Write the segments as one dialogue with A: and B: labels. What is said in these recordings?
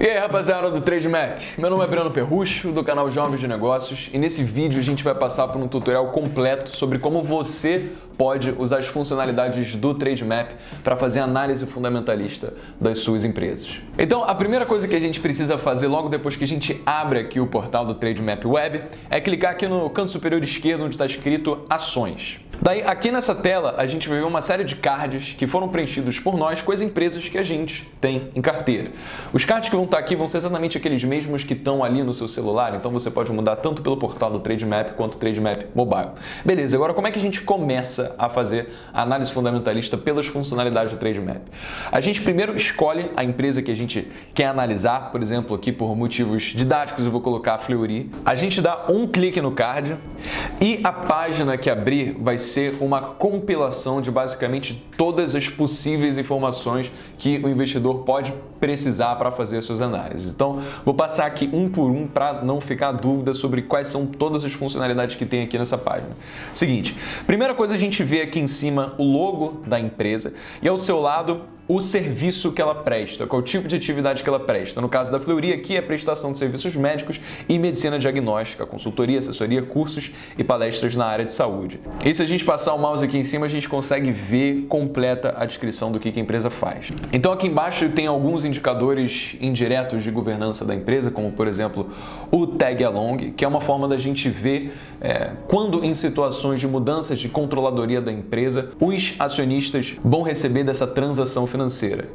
A: E aí, rapaziada do Trademap, meu nome é Breno Perrucho, do canal Jovens de Negócios, e nesse vídeo a gente vai passar por um tutorial completo sobre como você pode usar as funcionalidades do Trademap para fazer análise fundamentalista das suas empresas. Então, a primeira coisa que a gente precisa fazer logo depois que a gente abre aqui o portal do Trademap Web é clicar aqui no canto superior esquerdo onde está escrito Ações. Daí, aqui nessa tela, a gente vai ver uma série de cards que foram preenchidos por nós com as empresas que a gente tem em carteira. Os cards que vão estar aqui vão ser exatamente aqueles mesmos que estão ali no seu celular, então você pode mudar tanto pelo portal do Trademap quanto o Trademap Mobile. Beleza, agora como é que a gente começa a fazer a análise fundamentalista pelas funcionalidades do Trademap? A gente primeiro escolhe a empresa que a gente quer analisar, por exemplo, aqui por motivos didáticos eu vou colocar a Fleury. A gente dá um clique no card e a página que abrir vai ser uma compilação de basicamente todas as possíveis informações que o investidor pode precisar para fazer as suas análises. Então, vou passar aqui um por um para não ficar dúvida sobre quais são todas as funcionalidades que tem aqui nessa página. Seguinte, primeira coisa a gente vê aqui em cima o logo da empresa e ao seu lado o serviço que ela presta, qual tipo de atividade que ela presta. No caso da Fleury aqui é prestação de serviços médicos e medicina diagnóstica, consultoria, assessoria, cursos e palestras na área de saúde. E se a gente passar o mouse aqui em cima, a gente consegue ver completa a descrição do que a empresa faz. Então aqui embaixo tem alguns indicadores indiretos de governança da empresa, como por exemplo o Tag Along, que é uma forma da gente ver quando em situações de mudanças de controladoria da empresa, os acionistas vão receber dessa transação financeira.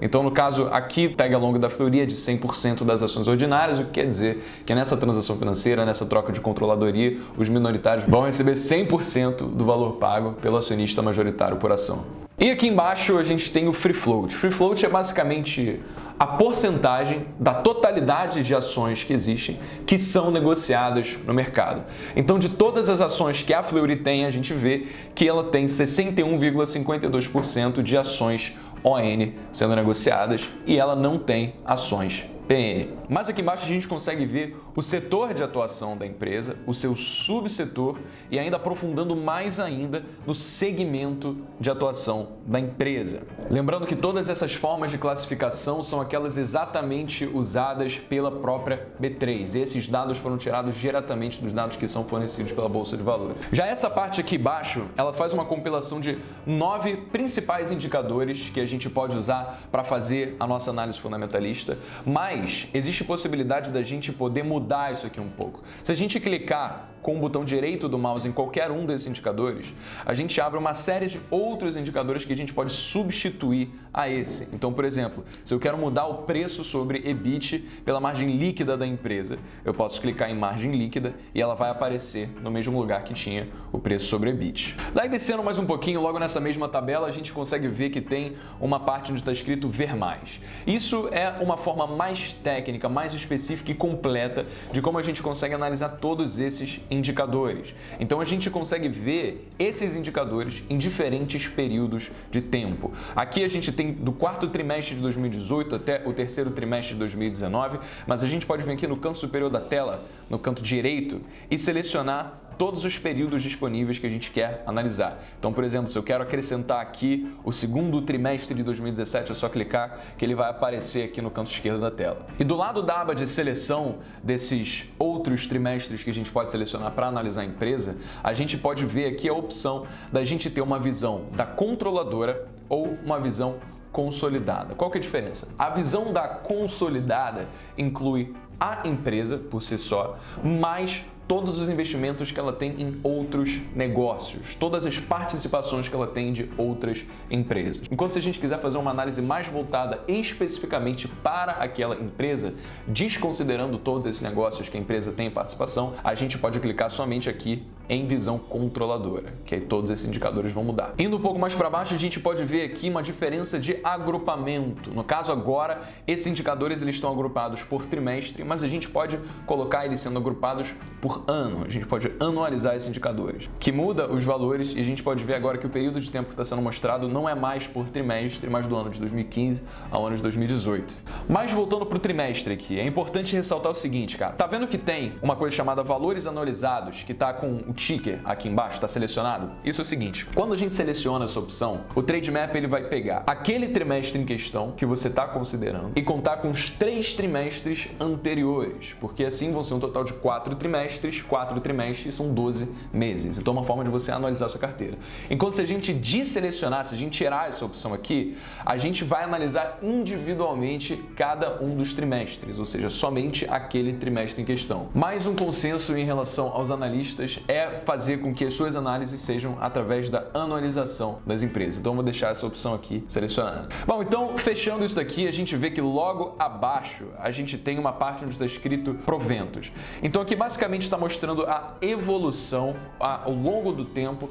A: Então, no caso aqui, Tag Along da Fleury é de 100% das ações ordinárias, o que quer dizer que nessa transação financeira, nessa troca de controladoria, os minoritários vão receber 100% do valor pago pelo acionista majoritário por ação. E aqui embaixo a gente tem o Free Float. Free Float é basicamente a porcentagem da totalidade de ações que existem que são negociadas no mercado. Então, de todas as ações que a Fleury tem, a gente vê que ela tem 61,52% de ações ON sendo negociadas e ela não tem ações PN. Mas aqui embaixo a gente consegue ver o setor de atuação da empresa, o seu subsetor e ainda aprofundando mais ainda no segmento de atuação da empresa. Lembrando que todas essas formas de classificação são aquelas exatamente usadas pela própria B3. E esses dados foram tirados diretamente dos dados que são fornecidos pela Bolsa de Valores. Já essa parte aqui embaixo, ela faz uma compilação de 9 principais indicadores que a gente pode usar para fazer a nossa análise fundamentalista, mas existe possibilidade da gente poder mudar isso aqui um pouco. Se a gente clicar com o botão direito do mouse em qualquer um desses indicadores, a gente abre uma série de outros indicadores que a gente pode substituir a esse. Então, por exemplo, se eu quero mudar o preço sobre EBIT pela margem líquida da empresa, eu posso clicar em margem líquida e ela vai aparecer no mesmo lugar que tinha o preço sobre EBIT. Daí, descendo mais um pouquinho, logo nessa mesma tabela, a gente consegue ver que tem uma parte onde está escrito Ver Mais. Isso é uma forma mais técnica, mais específica e completa de como a gente consegue analisar todos esses indicadores. Então a gente consegue ver esses indicadores em diferentes períodos de tempo. Aqui a gente tem do quarto trimestre de 2018 até o terceiro trimestre de 2019, mas a gente pode vir aqui no canto superior da tela, no canto direito, e selecionar todos os períodos disponíveis que a gente quer analisar. Então, por exemplo, se eu quero acrescentar aqui o segundo trimestre de 2017, é só clicar que ele vai aparecer aqui no canto esquerdo da tela. E do lado da aba de seleção desses outros trimestres que a gente pode selecionar para analisar a empresa, a gente pode ver aqui a opção da gente ter uma visão da controladora ou uma visão consolidada. Qual que é a diferença? A visão da consolidada inclui a empresa por si só, mais todos os investimentos que ela tem em outros negócios, todas as participações que ela tem de outras empresas. Enquanto se a gente quiser fazer uma análise mais voltada especificamente para aquela empresa, desconsiderando todos esses negócios que a empresa tem em participação, a gente pode clicar somente aqui em visão controladora, que aí todos esses indicadores vão mudar. Indo um pouco mais para baixo, a gente pode ver aqui uma diferença de agrupamento. No caso agora, esses indicadores eles estão agrupados por trimestre, mas a gente pode colocar eles sendo agrupados por por ano, a gente pode anualizar esses indicadores, que muda os valores e a gente pode ver agora que o período de tempo que está sendo mostrado não é mais por trimestre, mas do ano de 2015 ao ano de 2018. Mas voltando para o trimestre aqui, é importante ressaltar o seguinte, cara, tá vendo que tem uma coisa chamada valores anualizados, que tá com o ticker aqui embaixo, tá selecionado? Isso é o seguinte, quando a gente seleciona essa opção, o Trademap ele vai pegar aquele trimestre em questão que você está considerando e contar com os 3 trimestres anteriores, porque assim vão ser um total de 4 trimestres são 12 meses. Então é uma forma de você analisar a sua carteira. Enquanto se a gente desselecionar, se a gente tirar essa opção aqui, a gente vai analisar individualmente cada um dos trimestres, ou seja, somente aquele trimestre em questão. Mais um consenso em relação aos analistas é fazer com que as suas análises sejam através da anualização das empresas. Então eu vou deixar essa opção aqui selecionada. Bom, então fechando isso daqui, a gente vê que logo abaixo a gente tem uma parte onde está escrito proventos. Então aqui basicamente está mostrando a evolução ao longo do tempo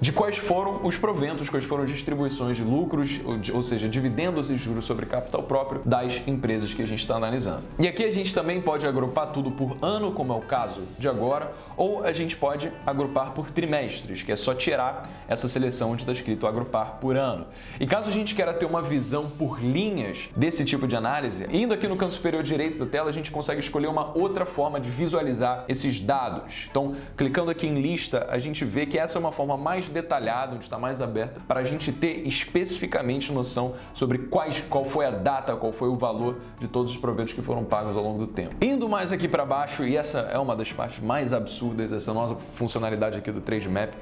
A: de quais foram os proventos, quais foram as distribuições de lucros, ou seja, dividendos e juros sobre capital próprio das empresas que a gente está analisando. E aqui a gente também pode agrupar tudo por ano, como é o caso de agora, ou a gente pode agrupar por trimestres, que é só tirar essa seleção onde está escrito agrupar por ano. E caso a gente queira ter uma visão por linhas desse tipo de análise, indo aqui no canto superior direito da tela, a gente consegue escolher uma outra forma de visualizar esses dados. Então, clicando aqui em lista, a gente vê que essa é uma forma mais detalhada, onde está mais aberta, para a gente ter especificamente noção sobre qual foi a data, qual foi o valor de todos os proventos que foram pagos ao longo do tempo. Indo mais aqui para baixo, e essa é uma das partes mais absurdas, essa nossa funcionalidade aqui do Trademap,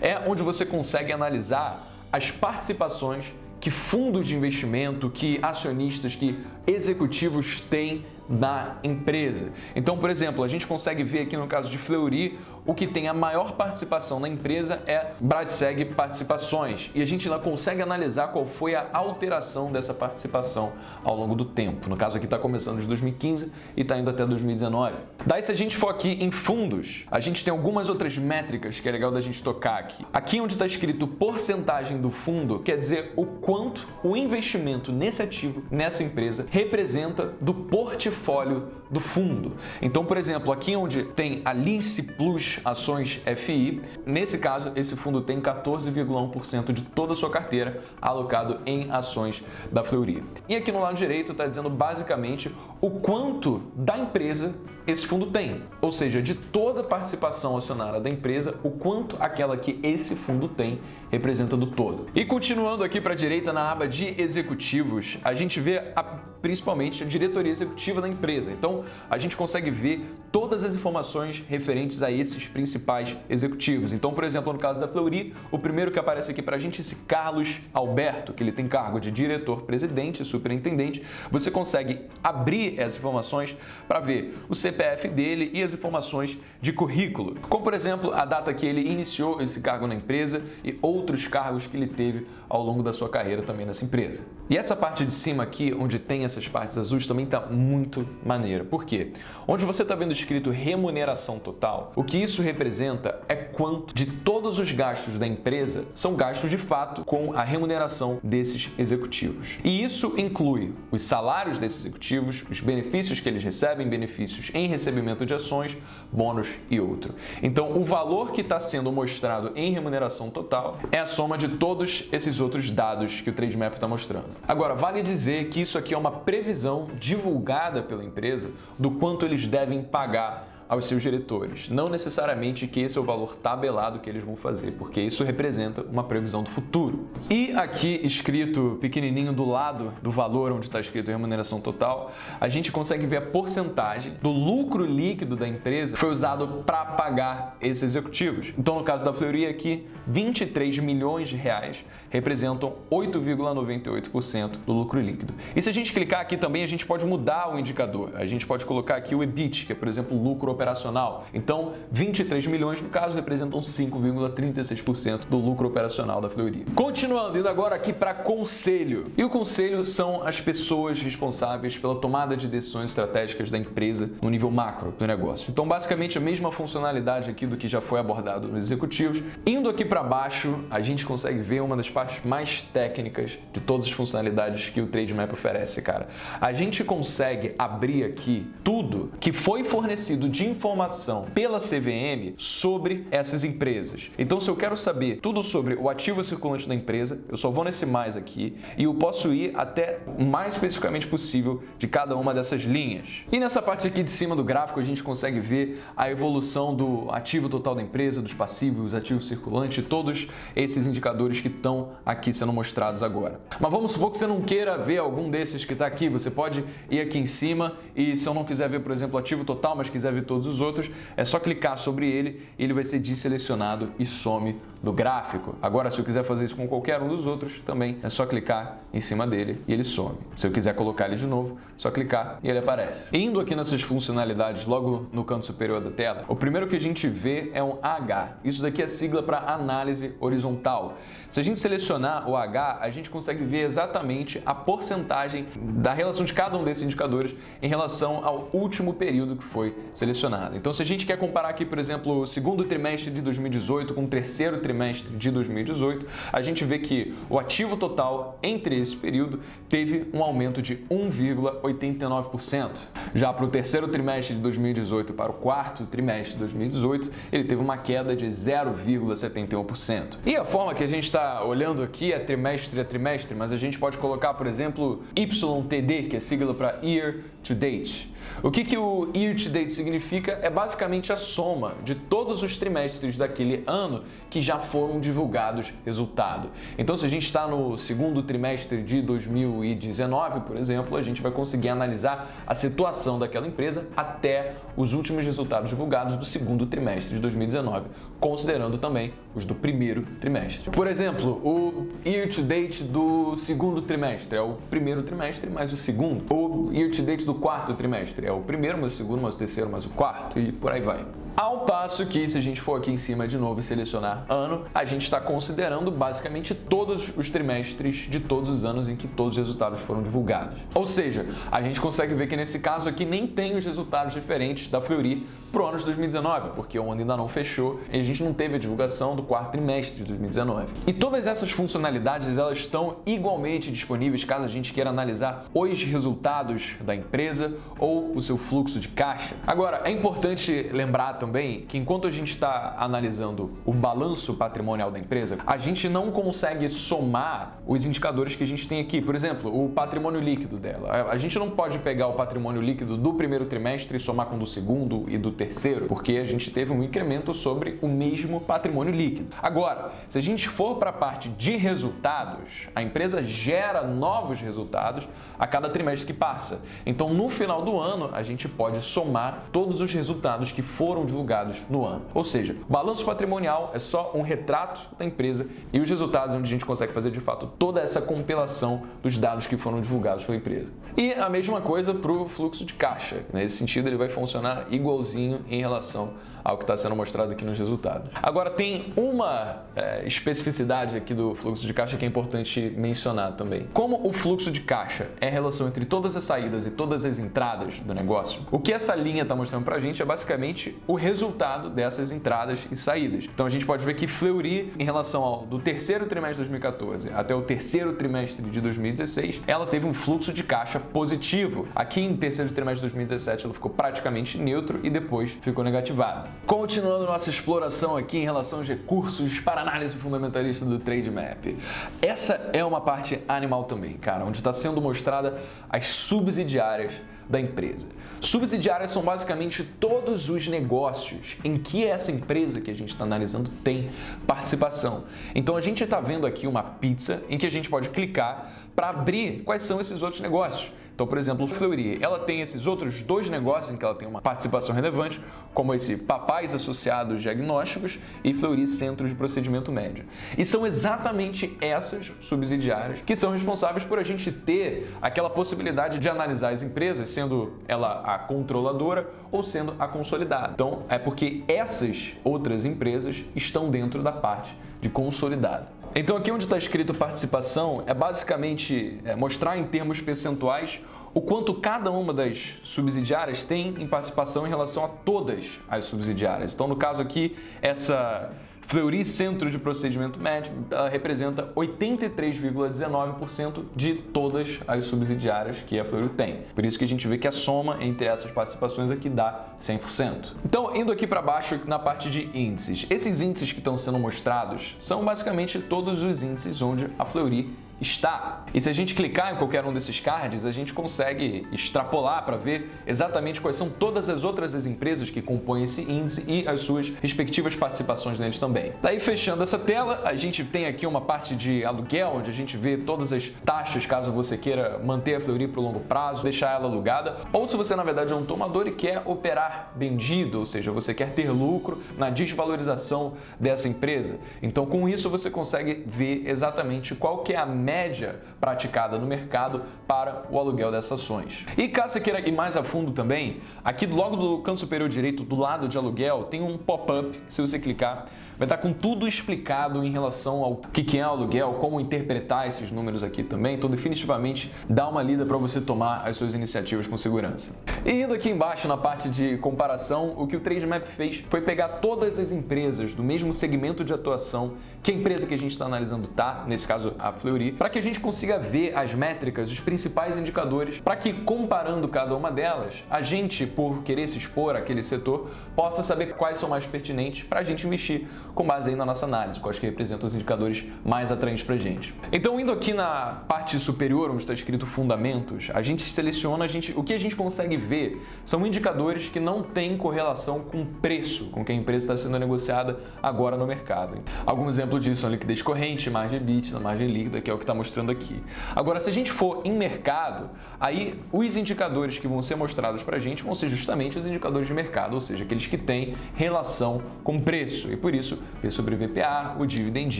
A: é onde você consegue analisar as participações que fundos de investimento, que acionistas, que executivos têm na empresa. Então, por exemplo, a gente consegue ver aqui no caso de Fleury, o que tem a maior participação na empresa é Bradseg Participações. E a gente lá consegue analisar qual foi a alteração dessa participação ao longo do tempo. No caso aqui está começando de 2015 e está indo até 2019. Daí, se a gente for aqui em fundos, a gente tem algumas outras métricas que é legal da gente tocar aqui. Aqui onde está escrito porcentagem do fundo, quer dizer o quanto o investimento nesse ativo, nessa empresa, representa do portfólio do fundo. Então, por exemplo, aqui onde tem a Lince Plus Ações FI, nesse caso, esse fundo tem 14,1% de toda a sua carteira alocado em ações da Fleury. E aqui no lado direito está dizendo basicamente o quanto da empresa esse fundo tem, ou seja, de toda a participação acionária da empresa, o quanto aquela que esse fundo tem representa do todo. E continuando aqui para a direita na aba de executivos, a gente vê principalmente a diretoria executiva da empresa. Então, a gente consegue ver todas as informações referentes a esses principais executivos. Então, por exemplo, no caso da Fleury, o primeiro que aparece aqui para a gente é esse Carlos Alberto, que ele tem cargo de diretor-presidente, superintendente. Você consegue abrir essas informações para ver o CPF dele e as informações de currículo, como, por exemplo, a data que ele iniciou esse cargo na empresa e outros cargos que ele teve ao longo da sua carreira também nessa empresa. E essa parte de cima aqui, onde tem essas partes azuis, também está muito maneira. Por quê? Onde você está vendo escrito remuneração total, o que isso representa é quanto de todos os gastos da empresa são gastos de fato com a remuneração desses executivos. E isso inclui os salários desses executivos, os benefícios que eles recebem, benefícios em recebimento de ações, bônus e outro. Então, o valor que está sendo mostrado em remuneração total é a soma de todos esses outros dados que o Trademap está mostrando. Agora, vale dizer que isso aqui é uma previsão divulgada pela empresa do quanto eles devem pagar aos seus diretores. Não necessariamente que esse é o valor tabelado que eles vão fazer, porque isso representa uma previsão do futuro. E aqui, escrito pequenininho do lado do valor onde está escrito remuneração total, a gente consegue ver a porcentagem do lucro líquido da empresa que foi usado para pagar esses executivos. Então, no caso da Fleury aqui, 23 milhões de reais representam 8,98% do lucro líquido. E se a gente clicar aqui também, a gente pode mudar o indicador. A gente pode colocar aqui o EBIT, que é, por exemplo, o lucro operacional. Então, 23 milhões, no caso, representam 5,36% do lucro operacional da Fleury. Continuando, indo agora aqui para conselho. E o conselho são as pessoas responsáveis pela tomada de decisões estratégicas da empresa no nível macro do negócio. Então, basicamente, a mesma funcionalidade aqui do que já foi abordado nos executivos. Indo aqui para baixo, a gente consegue ver uma das partes mais técnicas de todas as funcionalidades que o Trademap oferece, cara. A gente consegue abrir aqui tudo que foi fornecido de informação pela CVM sobre essas empresas. Então, se eu quero saber tudo sobre o ativo circulante da empresa, eu só vou nesse mais aqui e eu posso ir até o mais especificamente possível de cada uma dessas linhas. E nessa parte aqui de cima do gráfico, a gente consegue ver a evolução do ativo total da empresa, dos passivos, ativos circulantes, todos esses indicadores que estão aqui sendo mostrados agora. Mas vamos supor que você não queira ver algum desses que está aqui, você pode ir aqui em cima e se eu não quiser ver, por exemplo, o ativo total, mas quiser ver todos os outros, é só clicar sobre ele e ele vai ser desselecionado e some do gráfico. Agora, se eu quiser fazer isso com qualquer um dos outros, também é só clicar em cima dele e ele some. Se eu quiser colocar ele de novo, é só clicar e ele aparece. Indo aqui nessas funcionalidades, logo no canto superior da tela, o primeiro que a gente vê é um H. Isso daqui é sigla para análise horizontal. Se a gente selecionar o H, a gente consegue ver exatamente a porcentagem da relação de cada um desses indicadores em relação ao último período que foi selecionado. Então, se a gente quer comparar aqui, por exemplo, o segundo trimestre de 2018 com o terceiro trimestre de 2018, a gente vê que o ativo total entre esse período teve um aumento de 1,89%. Já para o terceiro trimestre de 2018 para o quarto trimestre de 2018, ele teve uma queda de 0,71%. E a forma que a gente está olhando aqui é trimestre a trimestre, mas a gente pode colocar, por exemplo, YTD, que é sigla para Year to Date. O que o Year to Date significa é basicamente a soma de todos os trimestres daquele ano que já foram divulgados resultado. Então, se a gente está no segundo trimestre de 2019, por exemplo, a gente vai conseguir analisar a situação daquela empresa até os últimos resultados divulgados do segundo trimestre de 2019, considerando também os do primeiro trimestre. Por exemplo, o Year to Date do segundo trimestre é o primeiro trimestre mais o segundo. O Year to Date do quarto trimestre é o primeiro, mais o segundo, mais o terceiro, mais o quarto e por aí vai. Ao passo que, se a gente for aqui em cima de novo e selecionar ano, a gente está considerando basicamente todos os trimestres de todos os anos em que todos os resultados foram divulgados. Ou seja, a gente consegue ver que nesse caso aqui nem tem os resultados diferentes da Fleury para o ano de 2019, porque o ano ainda não fechou e a gente não teve a divulgação do quarto trimestre de 2019. E todas essas funcionalidades, elas estão igualmente disponíveis caso a gente queira analisar os resultados da empresa ou o seu fluxo de caixa. Agora, é importante lembrar também que enquanto a gente está analisando o balanço patrimonial da empresa, a gente não consegue somar os indicadores que a gente tem aqui. Por exemplo, o patrimônio líquido dela. A gente não pode pegar o patrimônio líquido do primeiro trimestre e somar com o do segundo e do terceiro, porque a gente teve um incremento sobre o mesmo patrimônio líquido. Agora, se a gente for para a parte de resultados, a empresa gera novos resultados a cada trimestre que passa. Então, no final do ano, a gente pode somar todos os resultados que foram divulgados no ano. Ou seja, o balanço patrimonial é só um retrato da empresa e os resultados onde a gente consegue fazer de fato toda essa compilação dos dados que foram divulgados pela empresa. E a mesma coisa para o fluxo de caixa. Nesse sentido, ele vai funcionar igualzinho em relação ao que está sendo mostrado aqui nos resultados. Agora, tem uma especificidade aqui do fluxo de caixa que é importante mencionar também. Como o fluxo de caixa é a relação entre todas as saídas e todas as entradas do negócio, o que essa linha está mostrando para a gente é basicamente o resultado dessas entradas e saídas. Então, a gente pode ver que Fleury, em relação ao do terceiro trimestre de 2014 até o terceiro trimestre de 2016, ela teve um fluxo de caixa positivo. Aqui, em terceiro trimestre de 2017, ela ficou praticamente neutro e depois ficou negativada. Continuando nossa exploração aqui em relação aos recursos para análise fundamentalista do Trademap. Essa é uma parte animal também, cara, onde está sendo mostrada as subsidiárias da empresa. Subsidiárias são basicamente todos os negócios em que essa empresa que a gente está analisando tem participação. Então a gente está vendo aqui uma pizza em que a gente pode clicar para abrir quais são esses outros negócios. Então, por exemplo, Fleury, ela tem esses outros dois negócios em que ela tem uma participação relevante, como esse Papais Associados Diagnósticos e Fleury Centro de Procedimento Médio. E são exatamente essas subsidiárias que são responsáveis por a gente ter aquela possibilidade de analisar as empresas, sendo ela a controladora ou sendo a consolidada. Então, é porque essas outras empresas estão dentro da parte de consolidada. Então aqui onde está escrito participação é basicamente mostrar em termos percentuais o quanto cada uma das subsidiárias tem em participação em relação a todas as subsidiárias. Então no caso aqui, essa Fleury Centro de Procedimento Médico representa 83,19% de todas as subsidiárias que a Fleury tem. Por isso que a gente vê que a soma entre essas participações aqui dá 100%. Então, indo aqui para baixo na parte de índices. Esses índices que estão sendo mostrados são basicamente todos os índices onde a Fleury está. E se a gente clicar em qualquer um desses cards, a gente consegue extrapolar para ver exatamente quais são todas as outras empresas que compõem esse índice e as suas respectivas participações neles também. Daí, fechando essa tela, a gente tem aqui uma parte de aluguel, onde a gente vê todas as taxas, caso você queira manter a Fleury por longo prazo, deixar ela alugada, ou se você, na verdade, é um tomador e quer operar vendido, ou seja, você quer ter lucro na desvalorização dessa empresa. Então, com isso, você consegue ver exatamente qual que é a média praticada no mercado para o aluguel dessas ações. E caso você queira ir mais a fundo também, aqui logo do canto superior direito, do lado de aluguel, tem um pop-up que, se você clicar, vai estar com tudo explicado em relação ao que é aluguel, como interpretar esses números aqui também. Então, definitivamente, dá uma lida para você tomar as suas iniciativas com segurança. E indo aqui embaixo na parte de comparação, o que o Trademap fez foi pegar todas as empresas do mesmo segmento de atuação que a empresa que a gente está analisando está, nesse caso a Fleury, para que a gente consiga ver as métricas, os principais indicadores, para que, comparando cada uma delas, a gente, por querer se expor àquele setor, possa saber quais são mais pertinentes para a gente investir com base aí na nossa análise, quais que representam os indicadores mais atraentes para a gente. Então, indo aqui na parte superior, onde está escrito Fundamentos, a gente seleciona, o que a gente consegue ver são indicadores que não têm correlação com o preço com que a empresa está sendo negociada agora no mercado. Algum exemplo disso são liquidez corrente, margem EBITDA, margem líquida, que é o que está mostrando aqui. Agora, se a gente for em mercado, aí os indicadores que vão ser mostrados para a gente vão ser justamente os indicadores de mercado, ou seja, aqueles que têm relação com preço. E por isso, P sobre VPA, o dividend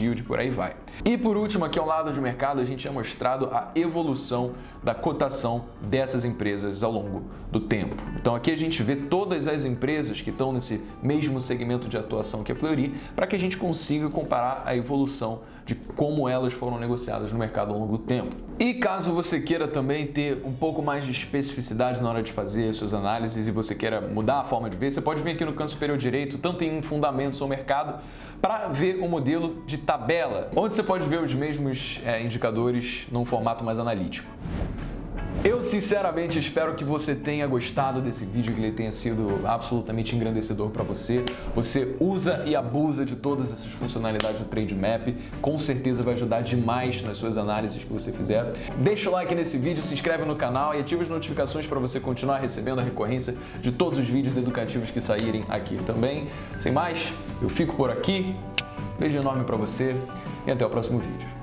A: yield, por aí vai. E por último, aqui ao lado de mercado, a gente é mostrado a evolução da cotação dessas empresas ao longo do tempo. Então aqui a gente vê todas as empresas que estão nesse mesmo segmento de atuação que a Fleury, para que a gente consiga comparar a evolução de como elas foram negociadas no mercado ao longo do tempo. E caso você queira também ter um pouco mais de especificidade na hora de fazer as suas análises e você queira mudar a forma de ver, você pode vir aqui no canto superior direito, tanto em fundamentos ou mercado, para ver um modelo de tabela, onde você pode ver os mesmos indicadores num formato mais analítico. Eu sinceramente espero que você tenha gostado desse vídeo, que ele tenha sido absolutamente engrandecedor para você. Você usa e abusa de todas essas funcionalidades do Trademap, com certeza vai ajudar demais nas suas análises que você fizer. Deixa o like nesse vídeo, se inscreve no canal e ativa as notificações para você continuar recebendo a recorrência de todos os vídeos educativos que saírem aqui também. Sem mais, eu fico por aqui, beijo enorme para você e até o próximo vídeo.